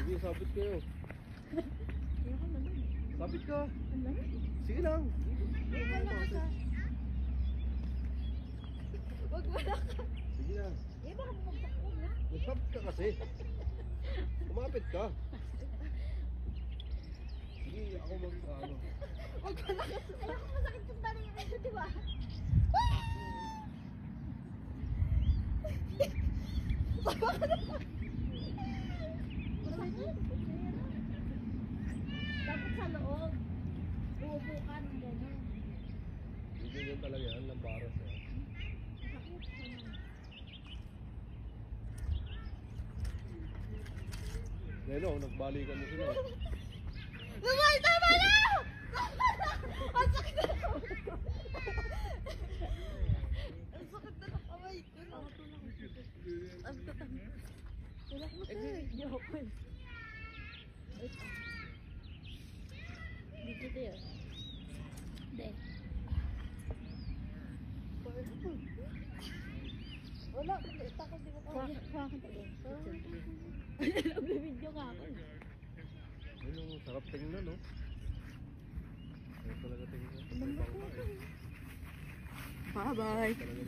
Sige, sabit kayo. Ayoko na doon. Sabit ka. Ano? Sige lang. Wag wala ka. Sige lang. Eh, baka magpakul na. Sabit ka kasi. Kumapit ka. Sige, ako mag-ano. Wag wala ka. Ayoko masakit yung tali nito, di ba? Dapat sa loob. Uupo ka ng gano'n. Hindi yun talaga yan, lambaras yan. Masakit ka na. Lelo, nagbalikan mo sila. Lumay, tama na! Ang sakit na ng kamay ko. Ang sakit na ng kamay ko. Ang tatang. Wala ko sir. Hindi ako ko. Dito tayo. Hindi. Wala. Takot di ko kaya. Kuhakan tayo. Nagbibidyo ka ako. Yun yung sarap tingnan, no? Sarap talaga tingnan. Bye-bye. Talaga